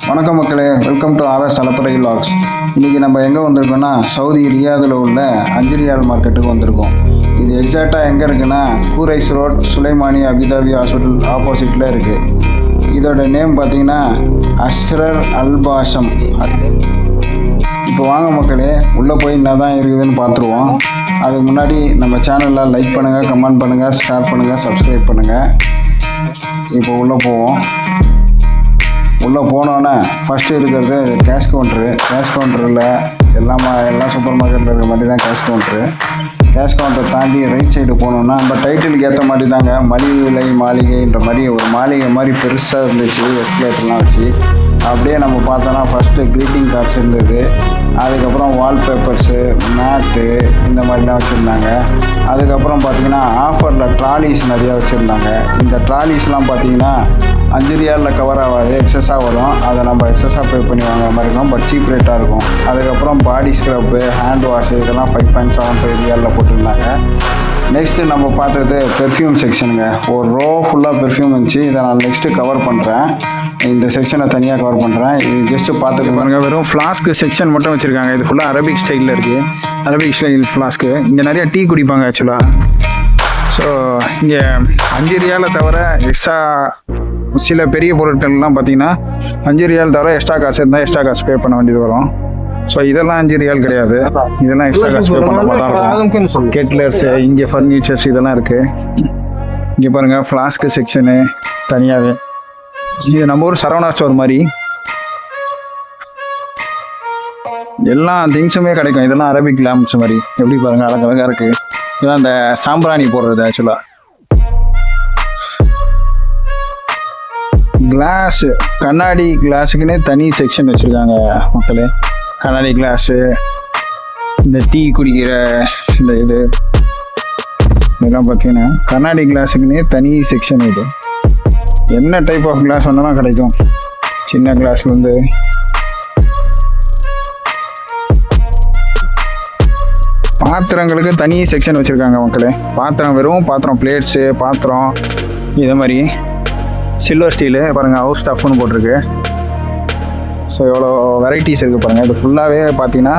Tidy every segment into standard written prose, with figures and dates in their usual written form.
வணக்கம் மக்களே, welcome to RS அலப்பறை vlogs. இன்றைக்கி நம்ம எங்கே வந்திருக்கோம்னா சவுதி ரியாதில் உள்ள 5 ரியால் மார்க்கெட்டுக்கு வந்திருக்கோம். இது எக்ஸாக்டாக எங்கே இருக்குன்னா கூரைஸ் ரோட் சுலைமானி அபிதாபி ஹாஸ்பிட்டல் ஆப்போசிட்டில் இருக்குது. இதோட நேம் பார்த்தீங்கன்னா அஸ்ரர் அல் பாஷம். இப்போ வாங்க மக்களே, உள்ளே போய் என்ன தான் இருக்குதுன்னு பார்த்துருவோம். அதுக்கு முன்னாடி நம்ம சேனலில் லைக் பண்ணுங்கள், கமெண்ட் பண்ணுங்கள், ஷேர் பண்ணுங்கள், சப்ஸ்கிரைப் பண்ணுங்கள். இப்போ உள்ளே போவோம். உள்ளே போனோன்னே ஃபஸ்ட்டு இருக்கிறது கேஷ் கவுண்ட்ரு. கேஷ் கவுண்டரில் எல்லாம் சூப்பர் மார்க்கெட்டில் இருக்கிற மாதிரி தான் கேஷ் கவுண்ட்ரு. கேஷ் கவுண்டரை தாண்டி ரைட் சைடு போனோன்னா நம்ம டைட்டிலுக்கு ஏற்ற மாதிரி தாங்க மலிவு விலை மாளிகைன்ற மாதிரி ஒரு மாளிகை மாதிரி பெருசாக இருந்துச்சு, எஸ்கலேட்டர்லாம் வச்சு. அப்படியே நம்ம பார்த்தோன்னா ஃபஸ்ட்டு க்ரீட்டிங் கார்ட்ஸ் இருந்தது. அதுக்கப்புறம் வால்பேப்பர்ஸு, மேட்டு இந்த மாதிரிலாம் வச்சுருந்தாங்க. அதுக்கப்புறம் பார்த்திங்கன்னா ஆஃபரில் ட்ராலிஸ் நிறையா வச்சுருந்தாங்க. இந்த ட்ராலிஸ்லாம் பார்த்திங்கன்னா 5 ரியாலில் கவர் ஆகாது, எக்ஸஸாக வரும். அதை நம்ம எக்ஸஸாக பே பண்ணி வாங்குற மாதிரி இருக்கும், பட் சீப் ரேட்டாக இருக்கும். அதுக்கப்புறம் பாடி ஸ்க்ரப்பு, ஹேண்ட் வாஷு இதெல்லாம் 5.75 ரியாலில் போட்டிருந்தாங்க. நெக்ஸ்ட்டு நம்ம பார்த்தது பெர்ஃப்யூம் செக்ஷனுங்க. ஒரு ரோ ஃபுல்லாக பெர்ஃப்யூம் இருந்துச்சு. இதை நான் நெக்ஸ்ட்டு கவர் பண்ணுறேன். இந்த செக்ஷனை தனியாக கவர் பண்ணுறேன். இது ஜஸ்ட்டு பார்த்துக்கோங்க. வெறும் ஃப்ளாஸ்க்கு செக்ஷன் மட்டும் வச்சுருக்காங்க. இது ஃபுல்லாக அரபிக் ஸ்டைலில் இருக்குது. Arabic style flask. இங்கே நிறையா டீ குடிப்பாங்க ஆக்சுவலாக. ஸோ இங்கே 5 ரியாலை தவிர எக்ஸ்ட்ரா சில பெரிய பொருட்கள்லாம் பார்த்தீங்கன்னா 5 ரியால் தவிர எக்ஸ்ட்ரா காசு இருந்தால் எக்ஸ்ட்ரா காசு பே பண்ண வேண்டியது வரும். ஸோ இதெல்லாம் 5 ரியால் கிடையாது, இதெல்லாம் எக்ஸ்ட்ரா காசு பே பண்ண மாதிரி தான் இருக்கும். கெட்லர்ஸு, இங்கே ஃபர்னிச்சர்ஸ் இதெல்லாம் இருக்குது. இங்கே பாருங்கள் ஃப்ளாஸ்க்கு செக்ஷனு தனியாகவே. இது நம்ம ஊர் சரவணா ஸ்டோர் மாதிரி எல்லா திங்ஸுமே கிடைக்கும். இதெல்லாம் அரபிக் லேம்ப்ஸ் மாதிரி எப்படி பாருங்கள், அழகழகாக இருக்குது. இதெல்லாம் இந்த சாம்பிராணி போடுறது ஆக்சுவலாக. கிளாஸு, கண்ணாடி கிளாஸுக்குன்னே தனி செக்ஷன் வச்சுருக்காங்க மக்களே. கண்ணாடி கிளாஸு, இந்த டீ குடிக்கிற இந்த இதெல்லாம் பார்த்தீங்கன்னா கண்ணாடி கிளாஸுக்குன்னே தனி செக்ஷன். இது என்ன டைப் ஆஃப் கிளாஸ் வேணாலும் கிடைக்கும். சின்ன கிளாஸ்லேருந்து பாத்திரங்களுக்கு தனி செக்ஷன் வச்சுருக்காங்க மக்களே. பாத்திரம், வெறும் பாத்திரம், பிளேட்ஸு, பாத்திரம் இதே மாதிரி. சில்வர் ஸ்டீலு பாருங்கள், ஹவுஸ் ஸ்டஃப்னு போட்டிருக்கு. ஸோ எவ்வளோ வெரைட்டிஸ் இருக்குது பாருங்கள். இது ஃபுல்லாகவே பார்த்தீங்கன்னா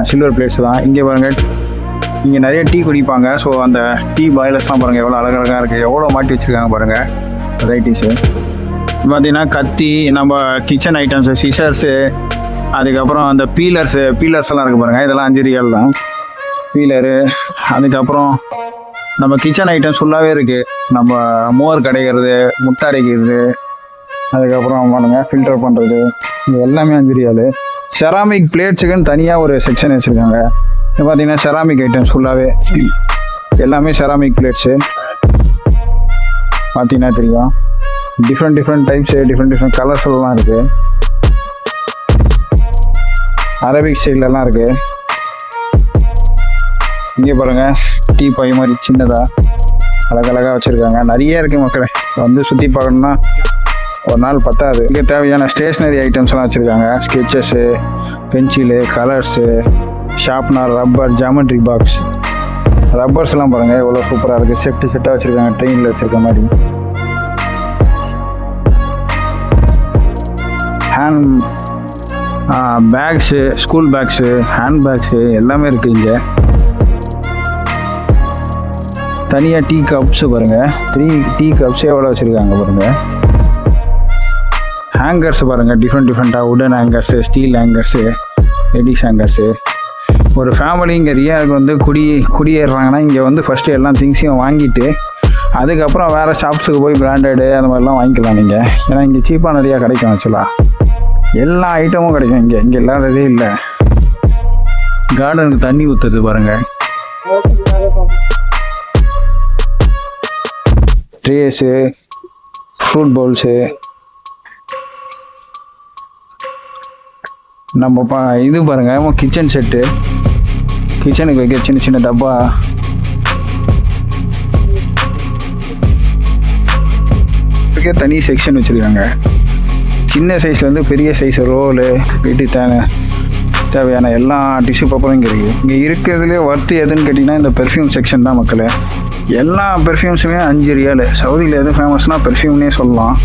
சில்வர் பிளேட்ஸ் தான். இங்கே பாருங்கள், இங்கே நிறைய டீ குடிப்பாங்க. ஸோ அந்த டீ பாய்லர்ஸ்லாம் பாருங்கள் எவ்வளோ அழகழகாக இருக்குது, எவ்வளோ மாட்டி வச்சுருக்காங்க பாருங்கள் வெரைட்டிஸு. பார்த்தீங்கன்னா கத்தி, நம்ம கிச்சன் ஐட்டம்ஸு, சிசர்ஸு, அதுக்கப்புறம் அந்த பீலர்ஸ் எல்லாம் இருக்குது பாருங்கள். இதெல்லாம் 5 ரியால் தான் பீலரு. அதுக்கப்புறம் நம்ம கிச்சன் ஐட்டம்ஸ் ஃபுல்லாகவே இருக்குது. நம்ம மோர் கடைக்கிறது, முட்டை அடைக்கிறது, அதுக்கப்புறம் பாருங்க ஃபில்டர் பண்ணுறது, இது எல்லாமே 5 ரியால். செராமிக் பிளேட்ஸுக்குன்னு தனியாக ஒரு செக்ஷன் வச்சுருக்காங்க. இது பார்த்தீங்கன்னா செராமிக் ஐட்டம்ஸ் ஃபுல்லாகவே எல்லாமே செராமிக் பிளேட்ஸு பார்த்தீங்கன்னா தெரியும். டிஃப்ரெண்ட் டைப்ஸு, டிஃப்ரெண்ட் கலர்ஸ் எல்லாம் இருக்குது. அரபிக் ஸ்டைலெல்லாம் இருக்குது. இங்கே பாருங்கள் டீ பாய் மாதிரி சின்னதாக அழகழகாக வச்சுருக்காங்க. நிறைய இருக்குது மக்களே. வந்து சுற்றி பார்க்கணுன்னா ஒரு நாள் பத்தாது. இங்கே தேவையான ஸ்டேஷ்னரி ஐட்டம்ஸ்லாம் வச்சுருக்காங்க. Sketches, pencil, colours, sharpener, rubber, geometry box, ரப்பர்ஸ்லாம் பாருங்கள் எவ்வளோ சூப்பராக இருக்குது. செட்டாக வச்சுருக்காங்க, ட்ரெயினில் வச்சுருக்க மாதிரி. Hand bags, school bags, hand bags எல்லாமே இருக்குது இங்கே. தனியாக டீ கப்ஸு பாருங்கள், 3 டீ கப்ஸே எவ்வளோ வச்சுருக்காங்க பாருங்கள். ஹேங்கர்ஸ் பாருங்கள், டிஃப்ரெண்ட்டாக உடன் hangers, steel hangers, ladies hangers. ஒரு ஃபேமிலி இங்கே ரியாதுக்கு வந்து குடியேறாங்கன்னா இங்கே வந்து ஃபஸ்ட்டு எல்லா திங்ஸையும் வாங்கிட்டு அதுக்கப்புறம் வேறு ஷாப்ஸுக்கு போய் பிராண்டடு அந்த மாதிரிலாம் வாங்கிக்கலாம் நீங்கள். ஏன்னா இங்கே சீப்பாக நிறையா கிடைக்கும். ஆக்சுவலாக எல்லா ஐட்டமும் கிடைக்கும் இங்கே இல்லாததே இல்லை. கார்டனுக்கு தண்ணி ஊற்றுறது பாருங்கள். ட்ரேஸு, ஃப்ரூட் பவுல்ஸு, நம்ம இது பாருங்கள் கிச்சன் செட்டு, கிச்சனுக்கு வைக்க சின்ன டப்பா. தனி செக்ஷன் வச்சுருக்காங்க. சின்ன சைஸ்லேருந்து பெரிய சைஸ் ரோலு, வீட்டுக்கு தேவையான எல்லா டிஷ்யூ பேப்பரும் இங்கே இருக்குது. இங்கே இருக்கிறதுலே ஒர்த்து எதுன்னு கேட்டிங்கன்னா இந்த பெர்ஃப்யூம் செக்ஷன் தான் மக்களே. எல்லா பெர்ஃப்யூம்ஸுமே 5 ரியால். சவுதியில் எது ஃபேமஸ்னால் பெர்ஃப்யூம்னே சொல்லலாம்.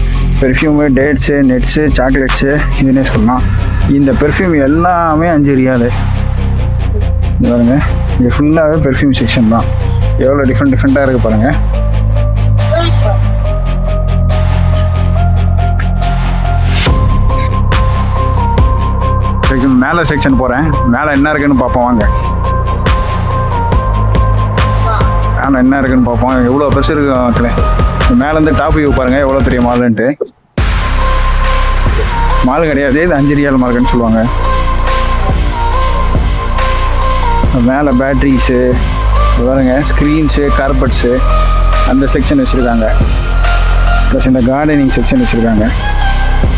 பெர்ஃப்யூமு, டேட்ஸு, நெட்ஸு, சாக்லேட்ஸு இதுன்னே சொல்லலாம். இந்த பெர்ஃப்யூம் எல்லாமே 5 ரியாலு. இது பாருங்கள், இது ஃபுல்லாகவே பெர்ஃப்யூம் செக்ஷன் தான். எவ்வளோ டிஃப்ரெண்ட்டாக இருக்குது பாருங்கள். மேலே செக்ஷன் போகிறேன். மேலே என்ன இருக்குன்னு பார்ப்போம் வாங்க. மேலே என்ன இருக்குன்னு பார்ப்போம். எவ்வளோ பெருசு இருக்கு மக்களே. மேலேருந்து டாப் வியூ பாருங்கள் எவ்வளோ பெரிய மாலுன்ட்டு. மால் கிடையாது, இது 5 ரியால் மார்க்கெட்னு சொல்லுவாங்க. மேலே பேட்ரிஸு பாருங்க, ஸ்க்ரீன்ஸு, கார்பெட்ஸு அந்த செக்ஷன் வச்சுருக்காங்க. ப்ளஸ் இந்த கார்டனிங் செக்ஷன் வச்சுருக்காங்க.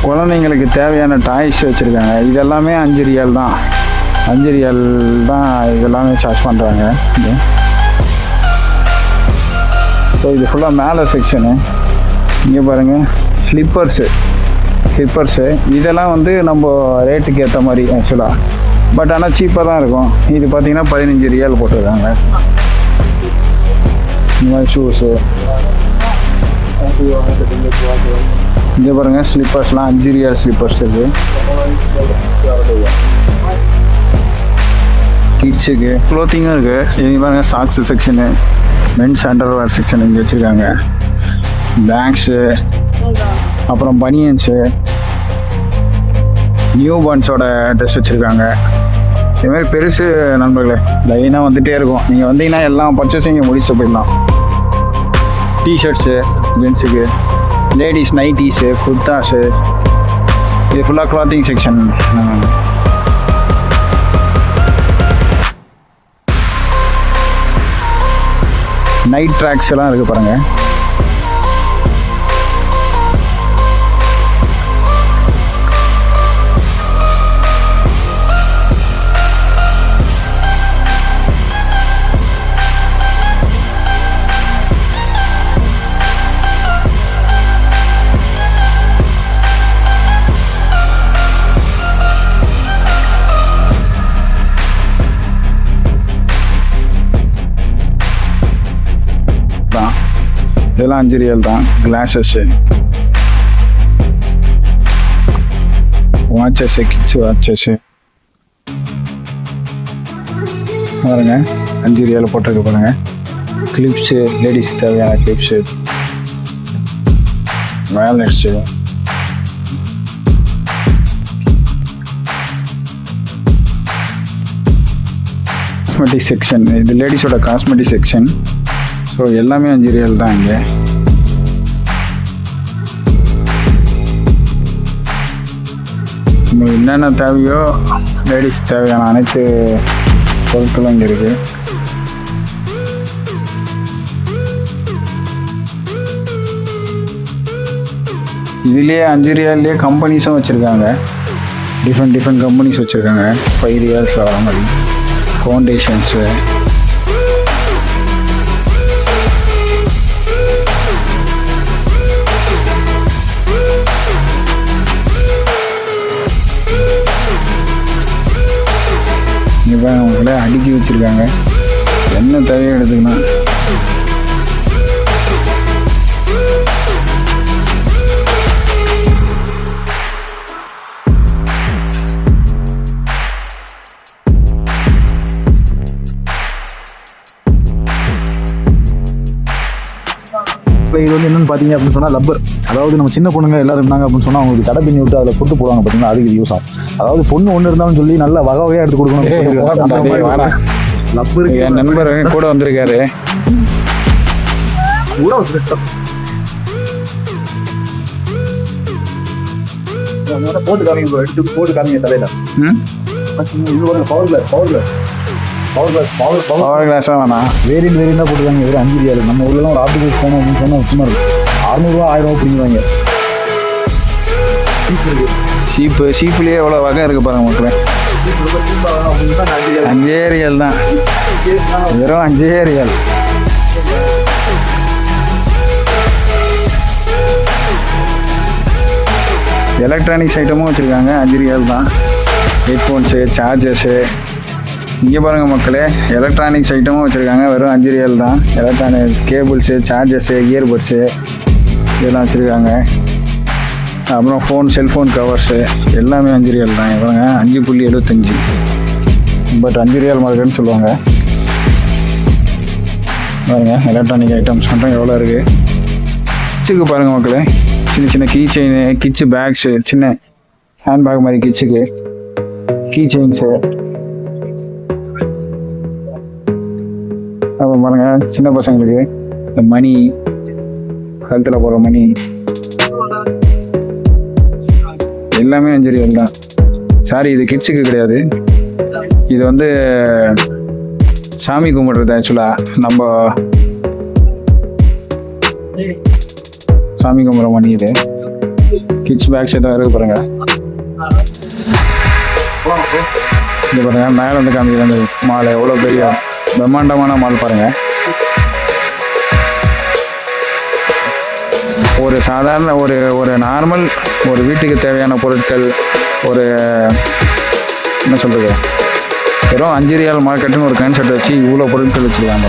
குழந்தைங்களுக்கு தேவையான டாய்ஸ் வச்சுருக்காங்க. இதெல்லாமே 5 ரியால் தான். 5 ரியால் தான் இதெல்லாமே சார்ஜ் பண்ணுறாங்க. ஸோ இது ஃபுல்லாக மேலே செக்ஷனு. இங்கே பாருங்கள், ஸ்லிப்பர்ஸு இதெல்லாம் வந்து நம்ம ரேட்டுக்கு ஏற்ற மாதிரி ஆக்சுவலாக. பட் ஆனால் சீப்பாக தான் இருக்கும். இது பார்த்திங்கன்னா 15 ரியால் போட்டிருக்காங்க. இந்த மாதிரி ஷூஸு இங்கே பாருங்கள், ஸ்லிப்பர்ஸ்லாம் 5 ரியால் ஸ்லிப்பர்ஸ் இருக்குது. கிட்ஸுக்கு க்ளோத்திங்கும் இருக்குது. இது பாருங்கள், socks section, men's underwear section இங்கே வச்சுருக்காங்க. பேக்ஸு, அப்புறம் பனியன்ஸு, நியூ பார்ன்ஸோட ட்ரெஸ் வச்சுருக்காங்க. இதுமாதிரி பெருசு நண்பர்களே லைனாக வந்துகிட்டே இருக்கும். நீங்கள் வந்தீங்கன்னா எல்லாம் பர்ச்சேஸும் இங்கே முடிச்சு போயிடலாம். டிஷர்ட்ஸு ஜென்ஸுக்கு, லேடிஸ் நைட்டீஸு, குர்தாஸு, இது ஃபுல்லாக க்ளாத்திங் செக்ஷன். நைட் ட்ராக்ஸ் எல்லாம் இருக்குது பாருங்கள். இதெல்லாம் 5 ரியால் தான். கிளாஸஸ்ஸு, வாட்சஸ்ஸு, கிட்ஸ் வாட்சஸ்ஸு பாருங்க, 5 ரியால் போட்டிருக்கு பாருங்க. கிளிப்ஸு, லேடிஸுக்கு தேவையான கிளிப்ஸு, வேலட்ஸு, காஸ்மெட்டிக் செக்ஷன். இது லேடிஸோட காஸ்மெட்டிக் செக்ஷன். ஸோ எல்லாமே 5 ரியால் தான் இங்கே. உங்களுக்கு என்னென்ன தேவையோ லேடிஸ் தேவையான அனைத்து பொருட்களும் இங்கே இருக்குது. இதுலேயே 5 ரியால்லேயே கம்பெனிஸும் வச்சுருக்காங்க. டிஃப்ரெண்ட் கம்பெனிஸ் வச்சுருக்காங்க. 5 ரியால்ஸில் வர மாதிரி ஃபவுண்டேஷன்ஸு, இப்போ அவங்களே அடுக்கி வச்சுருக்காங்க. என்ன தேவையோ எடுத்துக்கணும். இது வந்து என்னன்னு பார்த்தீங்க அப்படின்னு சொன்னால் லப்பர். அதாவது நம்ம சின்ன பொண்ணுங்க எல்லாரும் இருந்தாங்க அப்படின்னு சொன்னால் அவங்களுக்கு தடை பின்னி விட்டு அதில் கொடுத்து போடுவாங்க பார்த்தீங்கன்னா, அதுக்கு இது யூஸ் ஆகும். அதாவது பொண்ணு ஒன்று இருந்தாலும் சொல்லி நல்லா வகையாக எடுத்து கொடுக்கணும். லப்பர் என் நண்பர் கூட வந்திருக்காரு. போட்டு காமிங்க, எடுத்து போட்டு காமிங்க தலையில. இது பவர் கிளாஸாக வேணாம், வேரியண்டாக போட்டுருக்காங்க. வெறும் 5 ரியால். நம்ம ஊர்லாம் ஒரு ஆப்டிகல் போனோம் அப்படின்னு சொன்னால் சும்மா இருக்கும். 600 1000 பிடிக்குவாங்க. சீப்புலேயே எவ்வளோ வகை இருக்குது பாருங்க மக்களே. 5 ரியால் தான், வெறும் 5 ரியால். எலக்ட்ரானிக்ஸ் ஐட்டமும் வச்சுருக்காங்க. 5 ரியால் தான். ஹெட்ஃபோன்ஸு, சார்ஜர்ஸு, இங்கே பாருங்கள் மக்களே, எலக்ட்ரானிக்ஸ் ஐட்டமும் வச்சுருக்காங்க. வெறும் 5 ரியால் தான். எலக்ட்ரானிக் கேபிள்ஸு, சார்ஜர்ஸு, இயர்பட்ஸு இதெல்லாம் வச்சுருக்காங்க. அப்புறம் செல்ஃபோன் கவர்ஸு எல்லாமே 5 ரியால் தான். இவங்க 5.75. பட் 5 ரியால் மார்க்கெட்னு சொல்லுவாங்க. பாருங்க எலக்ட்ரானிக் ஐட்டம்ஸ் மட்டும் எவ்வளோ இருக்குது. கிட்ஸுக்கு பாருங்கள் மக்களே, சின்ன சின்ன கீ செயின், கிட்ஸு பேக்ஸு, சின்ன ஹேண்ட்பேக் மாதிரி கிட்ஸுக்கு கீ செயின்ஸு. அப்புறம் பாருங்கள் சின்ன பசங்களுக்கு இந்த மணி, கழுத்தில் போடுற மணி எல்லாமே 5 ரியால் தான். சாரி, இது கிட்ஸுக்கு கிடையாது. இது வந்து சாமி கும்பிட்றது. ஆக்சுவலாக நம்ம சாமி கும்பிட்ற மணி இது. கிட்ஸ் பேக்ஸ் எதாவது இருக்கு பாருங்க. இது பாருங்க மேலே வந்து காமிக்கிற அந்த மால் எவ்வளோ பெரிய பிரம்மாண்டமான மால் பாருங்க. ஒரு சாதாரண ஒரு நார்மல் ஒரு வீட்டுக்கு தேவையான பொருட்கள், ஒரு என்ன சொல்கிறது, வெறும் 5 ரியால் மார்க்கெட்டுன்னு ஒரு கான்செப்ட் வச்சு இவ்வளோ பொருட்கள் வச்சுருக்காங்க.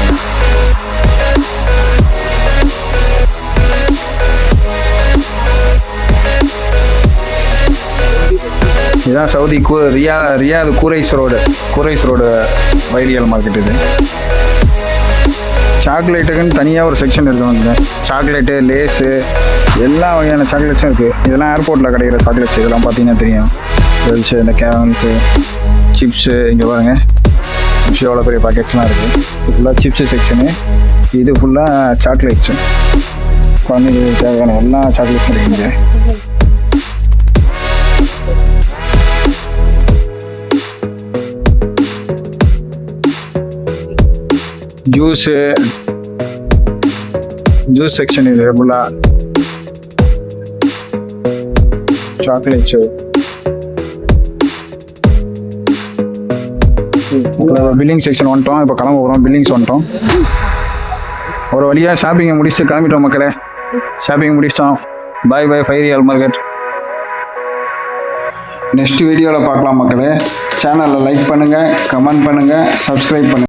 இதுதான் சவுதி ரியாத் கூரைஸ் ரோடு 5 ரியால் மார்க்கெட். இது சாக்லேட்டுக்குன்னு தனியாக ஒரு செக்ஷன் இருக்குங்க. சாக்லேட்டு, லேஸு, எல்லா வகையான சாக்லேட்ஸும் இருக்குது. இதெல்லாம் ஏர்போர்ட்டில் கிடைக்கிற சாக்லேட்ஸ். இதெல்லாம் பார்த்தீங்கன்னா தெரியும். வெல்ஸு, இந்த கேரல்ஸு, சிப்ஸு. இங்கே பாருங்கள் சிப்ஸ் எவ்வளோ பெரிய பாக்கெட்ஸ்லாம் இருக்குது. இது ஃபுல்லாக சிப்ஸு செக்ஷனு. இது ஃபுல்லாக சாக்லேட்ஸு. குழந்தைங்களுக்கு தேவையான எல்லா சாக்லேட்ஸும் இருக்குங்க. Juice section. இது ஃபுல்லாக சாக்லேட்ஸு. பில்லிங் செக்ஷன் வந்துட்டோம். இப்போ கிளம்ப போகிறோம். பில்லிங்ஸ் வந்துட்டோம். ஒரு வழியாக ஷாப்பிங்கை முடிச்சுட்டு கிளம்பிட்டோம் மக்களே. ஷாப்பிங் முடிச்சிட்டோம். பாய் 5 ரியால் மார்க்கெட். நெக்ஸ்ட் வீடியோவில் பார்க்கலாம் மக்களே. சேனலை லைக் பண்ணுங்கள், கமெண்ட் பண்ணுங்கள், சப்ஸ்கிரைப் பண்ணுங்கள்.